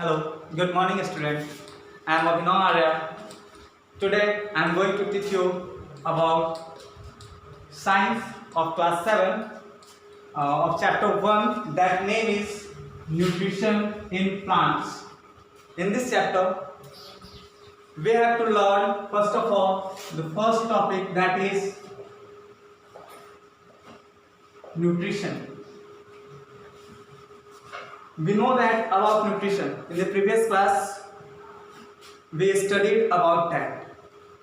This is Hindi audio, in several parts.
Hello, good morning student. I am Abhinav Arya. Today I am going to teach you about science of class 7 of chapter 1, that name is nutrition in plants. In this chapter we have to learn first of all the first topic, that is nutrition. We know that about nutrition. In the previous class we studied about that.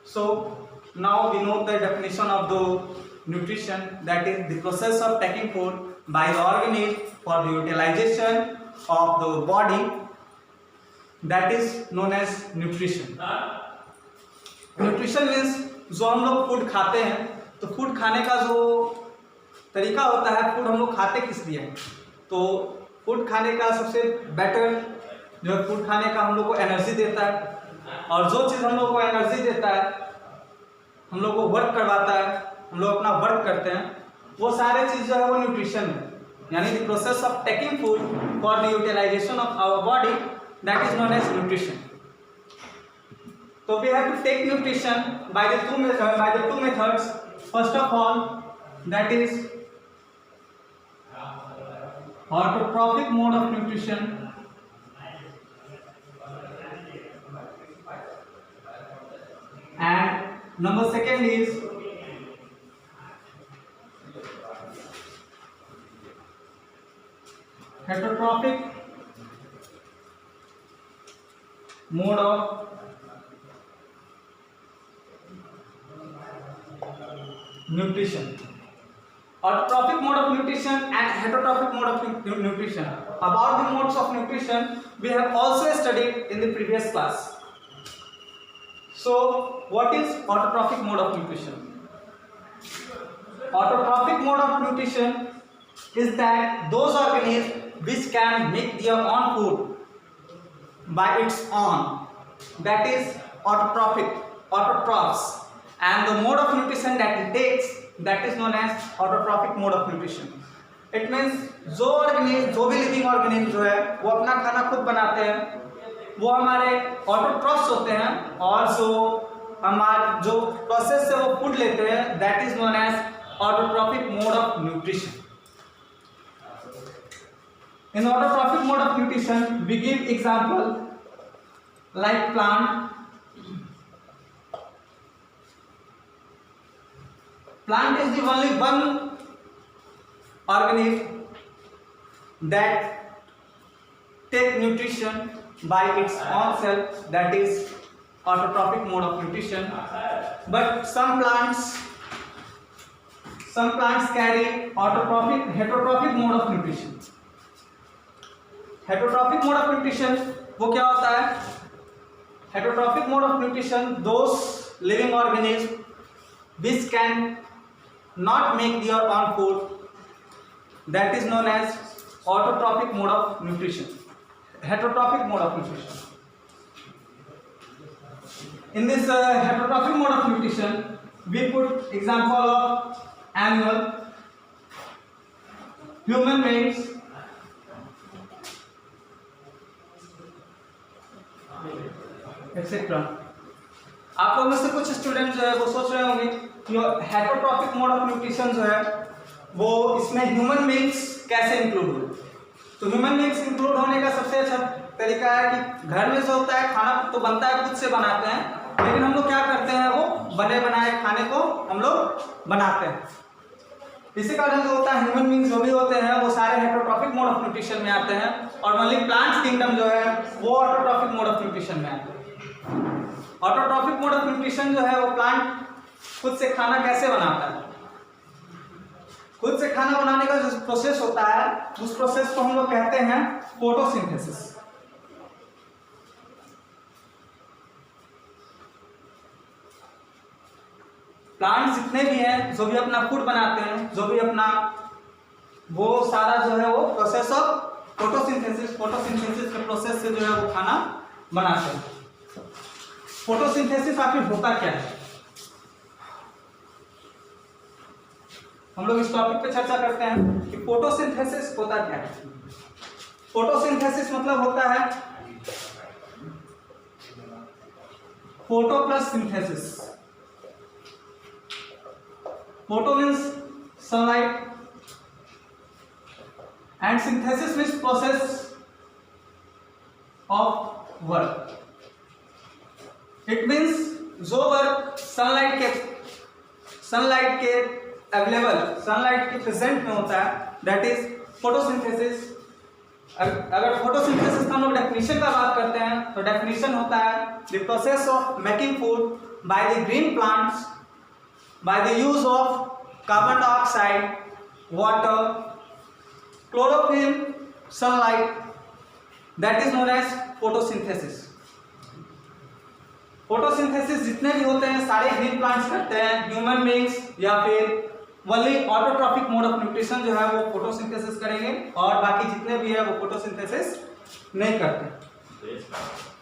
So now we know the definition of the nutrition, that is the process of taking food by the organism for the utilization of the body, that is known as nutrition. Nutrition means जो हम लोग फूड खाते हैं, तो फूड खाने का जो तरीका होता है, फूड हम लोग खाते किस लिए हैं, तो फूड खाने का सबसे बेटर जो है फूड खाने का हम लोग को एनर्जी देता है, और जो चीज़ हम लोग को एनर्जी देता है, हम लोग को वर्क करवाता है, हम लोग अपना वर्क करते हैं, वो सारे चीज़ जो है वो न्यूट्रिशन है. यानी the process of taking food for the utilisation of our body, that is known as nutrition. So we have to take nutrition by the two methods. First of all, that is autotrophic mode of nutrition, and number second is heterotrophic mode of nutrition. Autotrophic mode of nutrition and heterotrophic mode of nutrition. About the modes of nutrition we have also studied in the previous class. So what is autotrophic mode of nutrition? Autotrophic mode of nutrition is that those organisms which can make their own food by its own, that is autotrophs. And the mode of nutrition that it takes, that is known as autotrophic mode of nutrition. It means जो भी लिविंग ऑर्गेनिज्म जो है वो अपना खाना खुद बनाते हैं, वो हमारे ऑटोट्रॉफ्स होते हैं, और जो प्रोसेस से वो फूड लेते हैं, that is known as autotrophic mode of nutrition. In autotrophic mode of nutrition we give example like plant. Plant is the only one organism that take nutrition by its own self, that is autotrophic mode of nutrition. But some plants carry heterotrophic mode of nutrition. Heterotrophic mode of nutrition वो क्या होता है? Heterotrophic mode of nutrition, those living organisms which can not make their own food, that is known as autotrophic mode of nutrition. Heterotrophic mode of nutrition. In this heterotrophic mode of nutrition we put example of animal, human beings, etc. आप लोग में से कुछ स्टूडेंट जो है वो सोच रहे होंगे कि हेटरोट्रॉफिक मोड ऑफ न्यूट्रिशन जो है वो इसमें ह्यूमन बीइंग्स कैसे इंक्लूड हुए. तो ह्यूमन बीइंग्स इंक्लूड होने का सबसे अच्छा तरीका है कि घर में जो होता है खाना तो बनता है, खुद से बनाते हैं, लेकिन हम लोग क्या करते हैं, वो बने बनाए खाने को हम लोग बनाते हैं. इसी कारण जो होता है ह्यूमन बीइंग्स जो भी होते हैं वो सारे हेटरोट्रॉफिक मोड ऑफ न्यूट्रिशन में आते हैं, और ओनली प्लांट्स किंगडम जो है वो ऑटोट्रॉफिक मोड ऑफ न्यूट्रिशन में आते हैं. ऑटोट्रॉफिक मोड ऑफ न्यूट्रिशन जो है वो प्लांट खुद से खाना कैसे बनाता है. खुद से खाना बनाने का जो प्रोसेस होता है उस प्रोसेस को हम लोग कहते हैं फोटोसिंथेसिस. प्लांट्स जितने भी हैं जो भी अपना फूड बनाते हैं, जो भी अपना वो सारा जो है वो प्रोसेस ऑफ फोटोसिंथेसिस के प्रोसेस से जो है वो खाना बनाते हैं. फोटोसिंथेसिस आखिर होता क्या है, हम लोग इस टॉपिक पे चर्चा करते हैं कि फोटोसिंथेसिस होता क्या है. फोटोसिंथेसिस मतलब होता है photo plus synthesis. Photo means sunlight and synthesis means process of work. It means जो वर्क सनलाइट के अवेलेबल, सनलाइट के प्रेजेंट में होता है, दैट इज फोटोसिंथेसिस। अगर फोटोसिंथेसिस का हम लोग डेफिनेशन का बात करते हैं तो डेफिनेशन होता है the process of making food by the green plants by the use of carbon dioxide, water, chlorophyll, sunlight, that is known as photosynthesis. Photosynthesis जितने भी होते हैं सारे ग्रीन प्लांट्स करते हैं, ह्यूमन बीइंग्स या फिर only autotrophic mode of nutrition जो है वो फोटोसिंथेसिस करेंगे, और बाकी जितने भी है वो फोटोसिंथेसिस नहीं करते।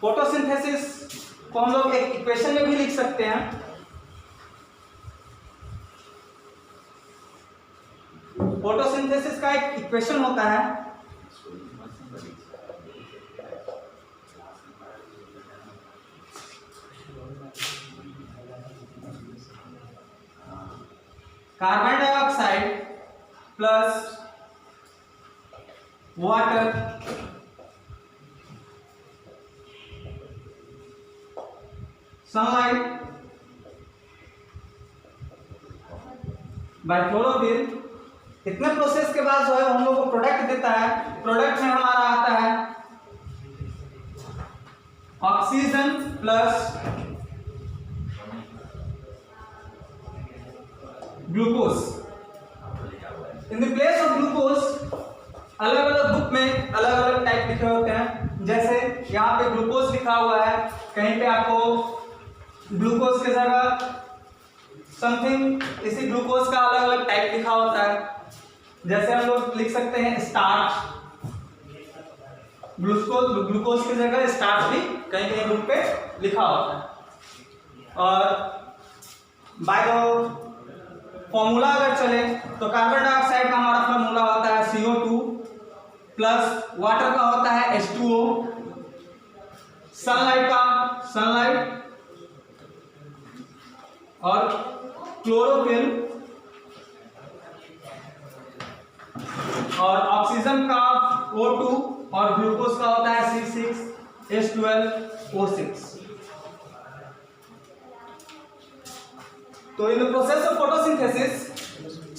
फोटोसिंथेसिस को हम लोग एक इक्वेशन में भी लिख सकते हैं। फोटोसिंथेसिस का एक इक्वेशन होता है carbon dioxide plus water sunlight bye chlorophyll. इतने प्रोसेस के बाद जो है हम लोग को प्रोडक्ट देता है। प्रोडक्ट में हमारा आता है oxygen plus glucose. In the place of glucose अलग अलग बुक में अलग अलग टाइप लिखे होते हैं। जैसे यहाँ पे ग्लूकोज लिखा हुआ है, कहीं पे आपको ग्लूकोज की जगह समथिंग इसी ग्लूकोज का अलग अलग टाइप लिखा होता है। जैसे हम लोग लिख सकते हैं स्टार्च, ग्लूकोज की जगह स्टार्च भी कहीं कहीं बुक पे लिखा होता है। और बाय द फॉर्मूला अगर चले तो कार्बन डाइऑक्साइड का हमारा फॉर्मूला होता है CO2 प्लस वाटर का होता है H2O, सनलाइट का सनलाइट और क्लोरोफिल, और ऑक्सीजन का O2 और ग्लूकोज का होता है C6H12O6। तो in the process of photosynthesis,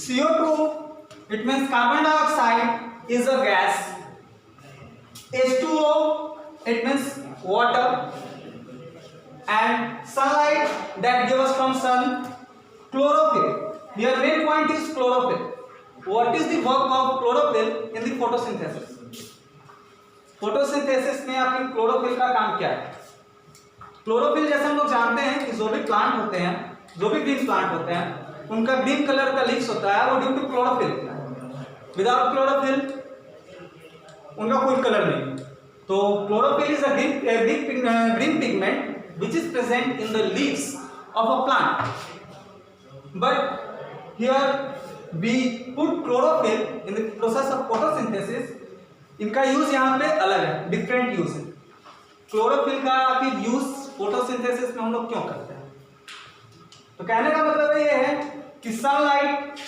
CO2 it means carbon dioxide is a gas, H2O it means water, and sunlight that gives us from sun, chlorophyll. Here main point is chlorophyll. What is the work of chlorophyll in the photosynthesis? photosynthesis में आपकी क्लोरोफिल का काम क्या है? क्लोरोफिल जैसे हम लोग जानते हैं कि जो भी प्लांट होते हैं, जो भी ग्रीन प्लांट होते हैं, उनका ग्रीन कलर का लीव्स होता है वो due to chlorophyll. Without chlorophyll उनका कोई कलर नहीं। तो chlorophyll is a green pigment which is present in the leaves of a plant, but here we put chlorophyll in the process of photosynthesis. इनका यूज यहाँ पे अलग है, डिफरेंट यूज है। क्लोरोफिल का फिर यूज फोटोसिंथेसिस में हम लोग क्यों करते हैं? तो कहने का मतलब ये है कि सनलाइट,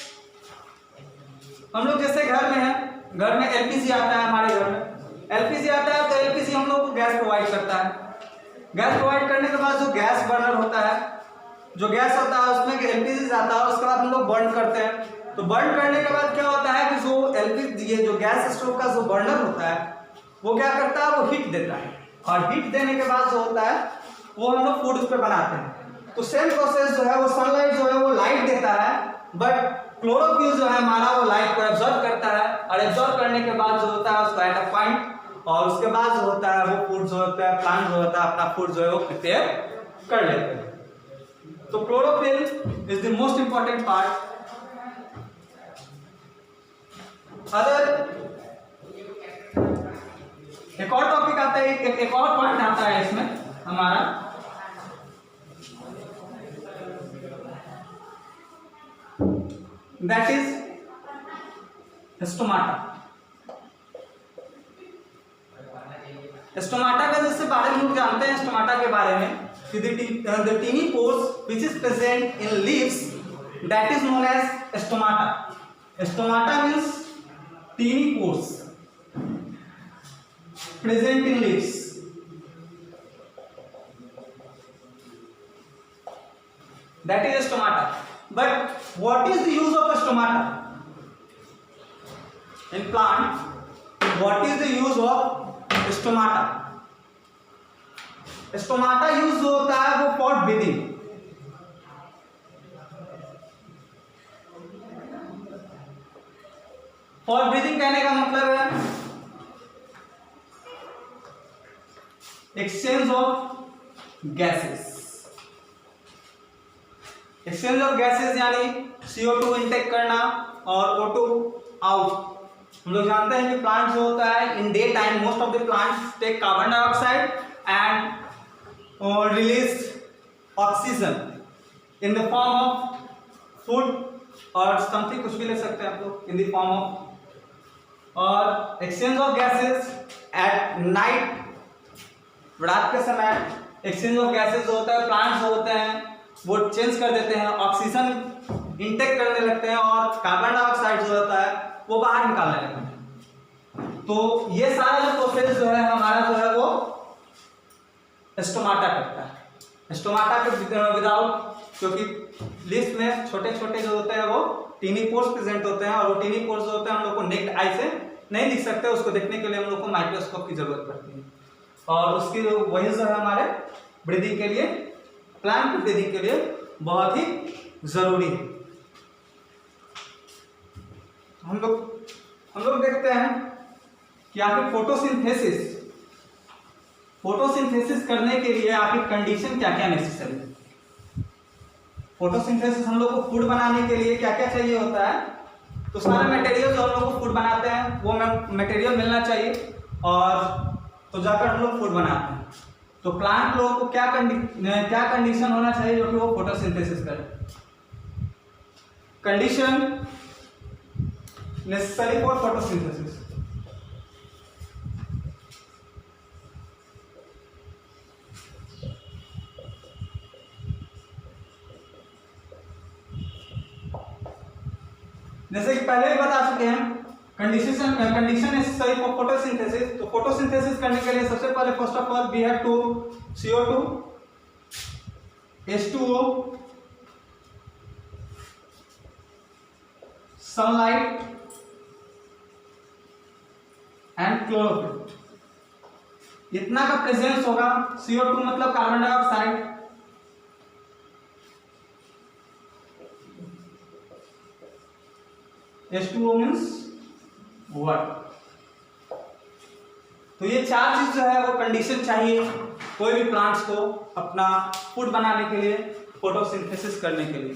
हम लोग जैसे घर में है, घर में एलपीजी आता है, हमारे घर में एलपीजी आता है, तो एलपीजी हम लोग को गैस प्रोवाइड करता है। गैस प्रोवाइड करने के बाद जो गैस बर्नर होता है, जो गैस होता है उसमें एलपीजी जाता है, उसके बाद हम लोग बर्न करते हैं। तो बर्न करने के बाद क्या होता है कि जो एलपीजी, ये जो गैस स्टोव का जो बर्नर होता है वो क्या करता है, वो हीट देता है, और हीट देने के बाद जो होता है वो हम लोग फूड उस पर बनाते हैं। तो सेम प्रोसेस जो है वो सनलाइट जो है वो लाइट देता है, बट क्लोरोफिल जो है हमारा वो लाइट को एब्जॉर्ब करता है, और एब्जॉर्ब करने के बाद जो होता है उसको एट अ पॉइंट, और उसके बाद जो होता है वो फूड जो होता है, प्लांट जो होता है अपना फूड जो है वो प्रिपेयर कर लेते हैं। तो chlorophyll is the most important part. Other एक और टॉपिक आता है, एक और पॉइंट आता है इसमें हमारा, दैट इज स्टोमाटा। स्टोमाटा का जैसे बारे में लोग जानते हैं, स्टोमाटा के बारे में the teeny pores which is present in leaves, that is known as stomata. Stomata means teeny pores present in leaves. That is stomata. But what is the use of stomata in plant? What is the use of stomata? Stomata use होता है वो फॉर ब्रीदिंग। फॉर ब्रीदिंग कहने का मतलब है exchange of gases. Exchange of gases यानी CO2 इनटेक करना और O2 आउट। हम लोग जानते हैं कि प्लांट जो होता है in day time most of the plants take carbon dioxide and release oxygen in the form of food और something कुछ भी ले सकते हैं आप लोग in the form of। और exchange of gases at night, रात के समय exchange of gases जो होता है प्लांट्स जो होते हैं वो चेंज कर देते हैं, ऑक्सीजन इंटेक करने लगते हैं और कार्बन डाइऑक्साइड जो होता है वो बाहर निकालने लगते हैं। तो ये सारा जो प्रोसेस जो है हमारा जो है वो स्टोमाटा करता है। स्टोमाटा के विदाउट, क्योंकि लीफ में छोटे छोटे जो होते हैं वो टीनी पोर्स प्रेजेंट होते हैं और वो टीनी पोर्स जो होते हैं हम लोग को नेक्ड आई से नहीं दिख सकते, उसको देखने के लिए हम लोग को माइक्रोस्कोप की जरूरत पड़ती है और उसकी वही जो है हमारे ब्रीदिंग के लिए, प्लांट ब्रीदिंग के लिए बहुत ही जरूरी है। हम लोग देखते हैं कि आपकी फोटोसिंथेसिस करने के लिए आपकी कंडीशन क्या क्या नेसेसरी है। फोटोसिंथेसिस हम लोग को फूड बनाने के लिए क्या क्या चाहिए होता है, तो सारे मटेरियल जो हम लोग को फूड बनाते हैं वो मटेरियल मिलना चाहिए और तो जाकर हम लोग फूड बनाते हैं। तो प्लांट लोगों को क्या कंडीशन होना चाहिए जो कि वो फोटोसिंथेसिस करे। कंडीशन नेसेसरी फॉर फोटोसिंथेसिस, जैसे कि पहले भी बता चुके हैं कंडीशन नेसेसरी फॉर फोटोसिंथेसिस। तो फोटोसिंथेसिस करने के लिए सबसे पहले first of all we have to CO2, H2O, sunlight and chlorophyll. इतना का प्रेजेंस होगा। CO2 मतलब carbon dioxide, H2O means water. तो ये चार चीज जो है वो कंडीशन चाहिए कोई भी प्लांट्स को अपना फूड बनाने के लिए, फोटोसिंथेसिस करने के लिए।